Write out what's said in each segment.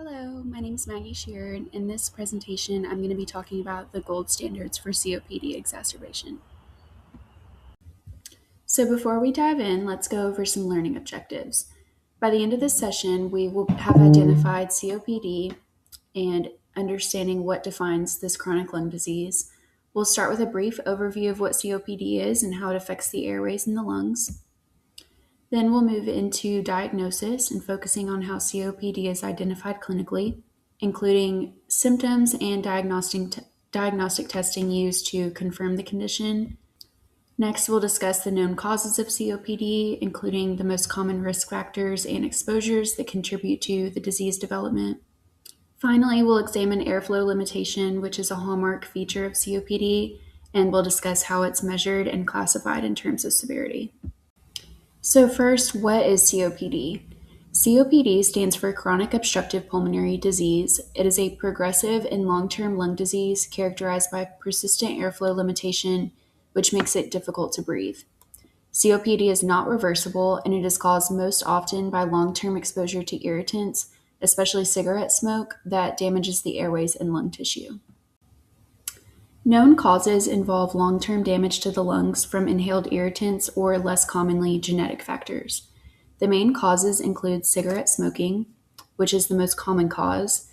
Hello, my name is Maggie Shearer, and in this presentation, I'm going to be talking about the gold standards for COPD exacerbation. So before we dive in, let's go over some learning objectives. By the end of this session, we will have identified COPD and understanding what defines this chronic lung disease. We'll start with a brief overview of what COPD is and how it affects the airways in the lungs. Then we'll move into diagnosis and focusing on how COPD is identified clinically, including symptoms and diagnostic testing used to confirm the condition. Next, we'll discuss the known causes of COPD, including the most common risk factors and exposures that contribute to the disease development. Finally, we'll examine airflow limitation, which is a hallmark feature of COPD, and we'll discuss how it's measured and classified in terms of severity. So first, what is COPD? COPD stands for chronic obstructive pulmonary disease. It is a progressive and long-term lung disease characterized by persistent airflow limitation, which makes it difficult to breathe. COPD is not reversible, and it is caused most often by long-term exposure to irritants, especially cigarette smoke, that damages the airways and lung tissue. Known causes involve long-term damage to the lungs from inhaled irritants or, less commonly, genetic factors. The main causes include cigarette smoking, which is the most common cause.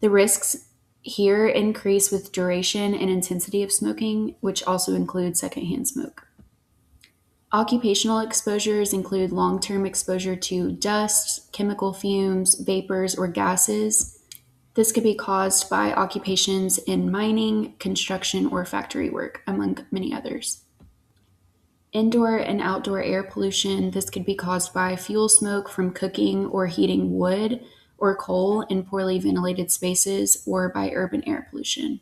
The risks here increase with duration and intensity of smoking, which also includes secondhand smoke. Occupational exposures include long-term exposure to dust, chemical fumes, vapors, or gases. This could be caused by occupations in mining, construction, or factory work, among many others. Indoor and outdoor air pollution, this could be caused by fuel smoke from cooking or heating wood or coal in poorly ventilated spaces, or by urban air pollution.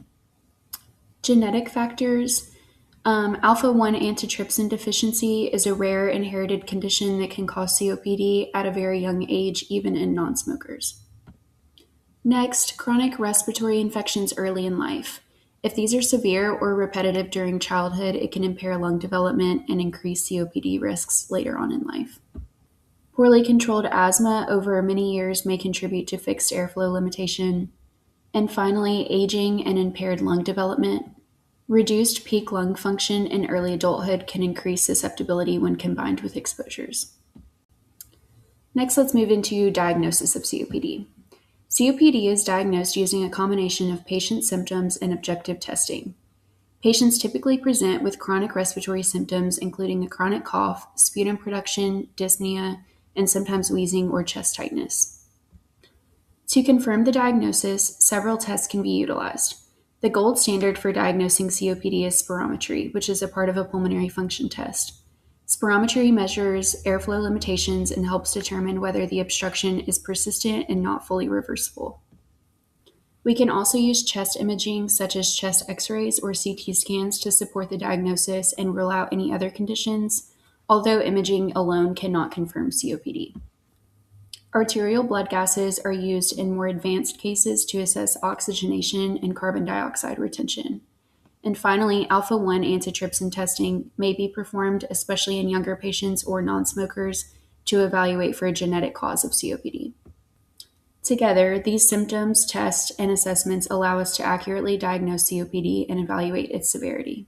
Genetic factors. Alpha-1 antitrypsin deficiency is a rare inherited condition that can cause COPD at a very young age, even in non-smokers. Next, chronic respiratory infections early in life. If these are severe or repetitive during childhood, it can impair lung development and increase COPD risks later on in life. Poorly controlled asthma over many years may contribute to fixed airflow limitation. And finally, aging and impaired lung development. Reduced peak lung function in early adulthood can increase susceptibility when combined with exposures. Next, let's move into diagnosis of COPD. COPD is diagnosed using a combination of patient symptoms and objective testing. Patients typically present with chronic respiratory symptoms, including a chronic cough, sputum production, dyspnea, and sometimes wheezing or chest tightness. To confirm the diagnosis, several tests can be utilized. The gold standard for diagnosing COPD is spirometry, which is a part of a pulmonary function test. Spirometry measures airflow limitations and helps determine whether the obstruction is persistent and not fully reversible. We can also use chest imaging, such as chest x-rays or CT scans, to support the diagnosis and rule out any other conditions, although imaging alone cannot confirm COPD. Arterial blood gases are used in more advanced cases to assess oxygenation and carbon dioxide retention. And finally, alpha-1 antitrypsin testing may be performed, especially in younger patients or non-smokers, to evaluate for a genetic cause of COPD. Together, these symptoms, tests, and assessments allow us to accurately diagnose COPD and evaluate its severity.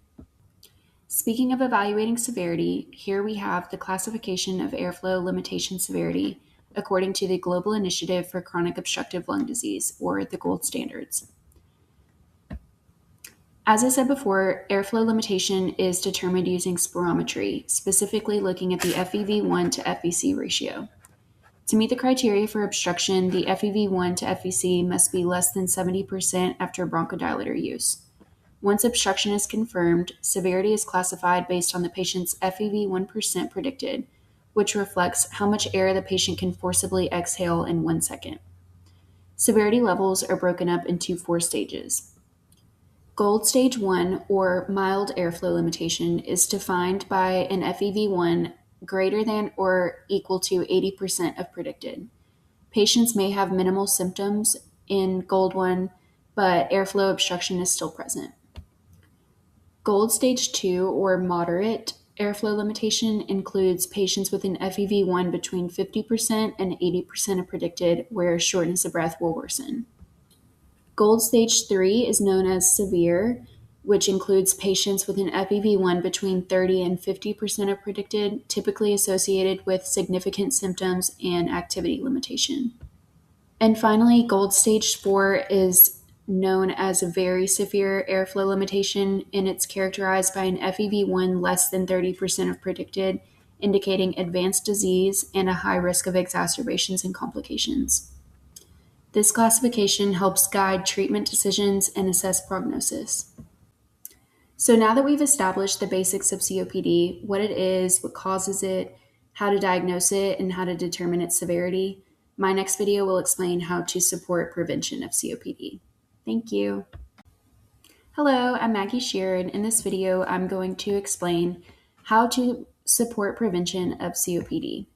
Speaking of evaluating severity, here we have the classification of airflow limitation severity according to the Global Initiative for Chronic Obstructive Lung Disease, or the gold standards. As I said before, airflow limitation is determined using spirometry, specifically looking at the FEV1 to FVC ratio. To meet the criteria for obstruction, the FEV1 to FVC must be less than 70% after bronchodilator use. Once obstruction is confirmed, severity is classified based on the patient's FEV1% predicted, which reflects how much air the patient can forcibly exhale in 1 second. Severity levels are broken up into 4 stages. Gold stage 1, or mild airflow limitation, is defined by an FEV1 greater than or equal to 80% of predicted. Patients may have minimal symptoms in Gold 1, but airflow obstruction is still present. Gold stage 2, or moderate airflow limitation includes patients with an FEV1 between 50% and 80% of predicted, where shortness of breath will worsen. Gold stage 3 is known as severe, which includes patients with an FEV1 between 30 and 50% of predicted, typically associated with significant symptoms and activity limitation. And finally, gold stage 4 is known as a very severe airflow limitation, and it's characterized by an FEV1 less than 30% of predicted, indicating advanced disease and a high risk of exacerbations and complications. This classification helps guide treatment decisions and assess prognosis. So now that we've established the basics of COPD, what it is, what causes it, how to diagnose it, and how to determine its severity, my next video will explain how to support prevention of COPD. Thank you. Hello, I'm Maggie Shearer, and in this video, I'm going to explain how to support prevention of COPD.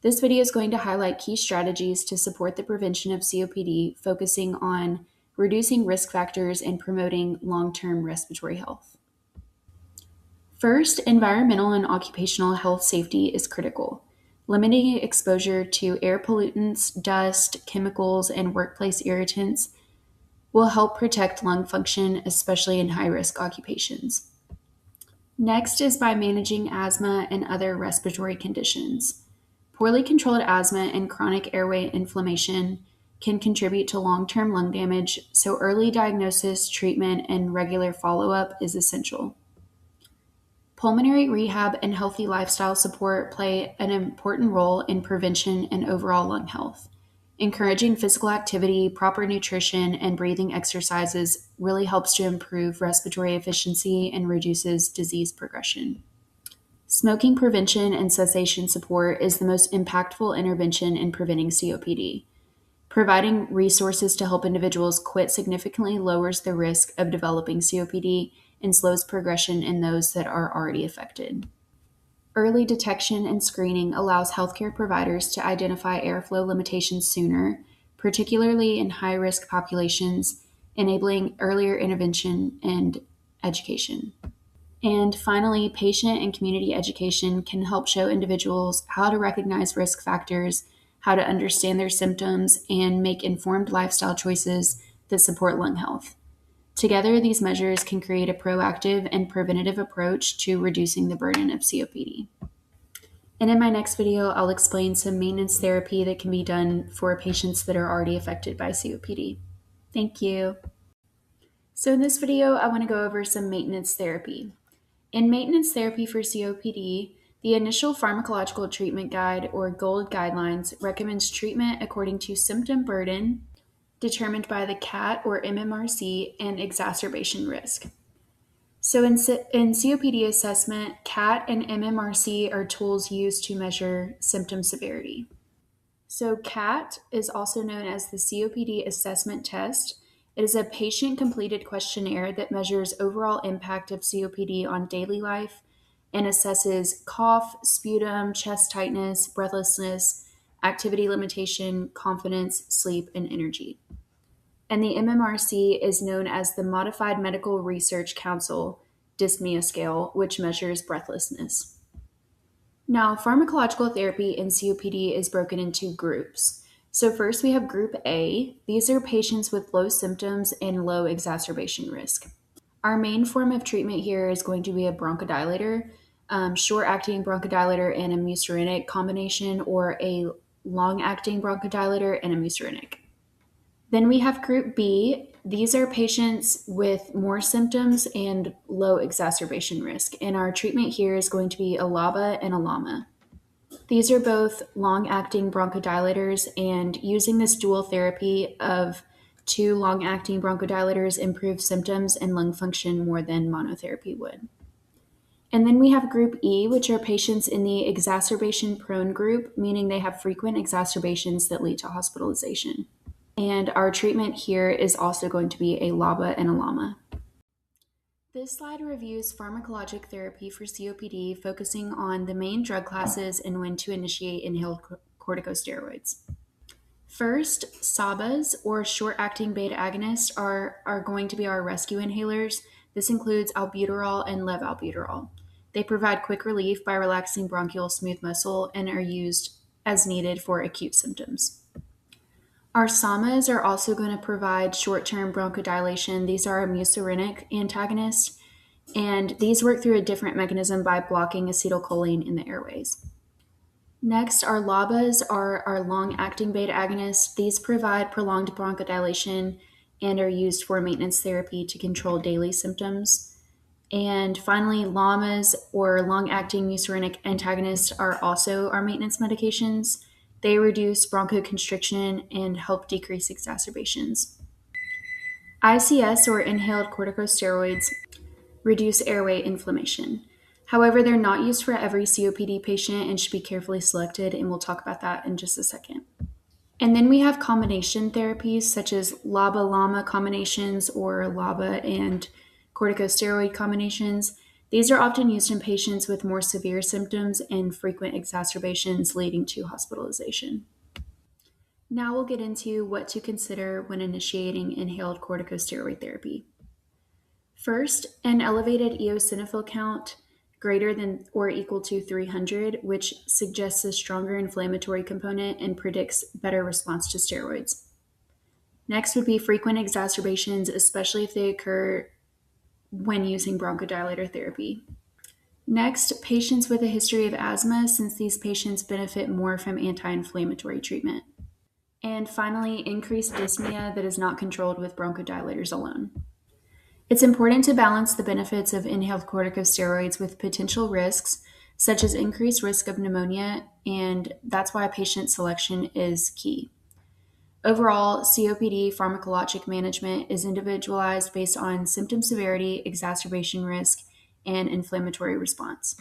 This video is going to highlight key strategies to support the prevention of COPD, focusing on reducing risk factors and promoting long-term respiratory health. First, environmental and occupational health safety is critical. Limiting exposure to air pollutants, dust, chemicals, and workplace irritants will help protect lung function, especially in high-risk occupations. Next is by managing asthma and other respiratory conditions. Poorly controlled asthma and chronic airway inflammation can contribute to long-term lung damage, so early diagnosis, treatment, and regular follow-up is essential. Pulmonary rehab and healthy lifestyle support play an important role in prevention and overall lung health. Encouraging physical activity, proper nutrition, and breathing exercises really helps to improve respiratory efficiency and reduces disease progression. Smoking prevention and cessation support is the most impactful intervention in preventing COPD. Providing resources to help individuals quit significantly lowers the risk of developing COPD and slows progression in those that are already affected. Early detection and screening allows healthcare providers to identify airflow limitations sooner, particularly in high-risk populations, enabling earlier intervention and education. And finally, patient and community education can help show individuals how to recognize risk factors, how to understand their symptoms, and make informed lifestyle choices that support lung health. Together, these measures can create a proactive and preventative approach to reducing the burden of COPD. And in my next video, I'll explain some maintenance therapy that can be done for patients that are already affected by COPD. Thank you. So in this video, I want to go over some maintenance therapy. In maintenance therapy for COPD, the initial pharmacological treatment guide, or GOLD guidelines, recommends treatment according to symptom burden, determined by the CAT or MMRC, and exacerbation risk. So in COPD assessment, CAT and MMRC are tools used to measure symptom severity. So CAT is also known as the COPD assessment test. It is a patient-completed questionnaire that measures overall impact of COPD on daily life and assesses cough, sputum, chest tightness, breathlessness, activity limitation, confidence, sleep, and energy. And the MMRC is known as the Modified Medical Research Council Dyspnea Scale, which measures breathlessness. Now, pharmacological therapy in COPD is broken into groups. So first we have Group A. These are patients with low symptoms and low exacerbation risk. Our main form of treatment here is going to be a bronchodilator, short-acting bronchodilator and a muscarinic combination, or a long-acting bronchodilator and a muscarinic. Then we have Group B. These are patients with more symptoms and low exacerbation risk, and our treatment here is going to be a LABA and a LAMA. These are both long-acting bronchodilators, and using this dual therapy of two long-acting bronchodilators improves symptoms and lung function more than monotherapy would. And then we have Group E, which are patients in the exacerbation-prone group, meaning they have frequent exacerbations that lead to hospitalization. And our treatment here is also going to be a LABA and a LAMA. This slide reviews pharmacologic therapy for COPD, focusing on the main drug classes and when to initiate inhaled corticosteroids. First, SABAs, or short-acting beta agonists, are going to be our rescue inhalers. This includes albuterol and levalbuterol. They provide quick relief by relaxing bronchial smooth muscle and are used as needed for acute symptoms. Our SAMAs are also going to provide short term bronchodilation. These are a muscarinic antagonist, and these work through a different mechanism by blocking acetylcholine in the airways. Next, our LABAs are our long acting beta agonists. These provide prolonged bronchodilation and are used for maintenance therapy to control daily symptoms. And finally, LAMAs or long acting muscarinic antagonists are also our maintenance medications. They reduce bronchoconstriction and help decrease exacerbations. ICS or inhaled corticosteroids reduce airway inflammation. However, they're not used for every COPD patient and should be carefully selected, and we'll talk about that in just a second. And then we have combination therapies such as LABA-LAMA combinations or LABA and corticosteroid combinations. These are often used in patients with more severe symptoms and frequent exacerbations leading to hospitalization. Now we'll get into what to consider when initiating inhaled corticosteroid therapy. First, an elevated eosinophil count greater than or equal to 300, which suggests a stronger inflammatory component and predicts better response to steroids. Next would be frequent exacerbations, especially if they occur when using bronchodilator therapy. Next, patients with a history of asthma, since these patients benefit more from anti-inflammatory treatment. And finally, increased dyspnea that is not controlled with bronchodilators alone. It's important to balance the benefits of inhaled corticosteroids with potential risks, such as increased risk of pneumonia, and that's why patient selection is key. Overall, COPD pharmacologic management is individualized based on symptom severity, exacerbation risk, and inflammatory response.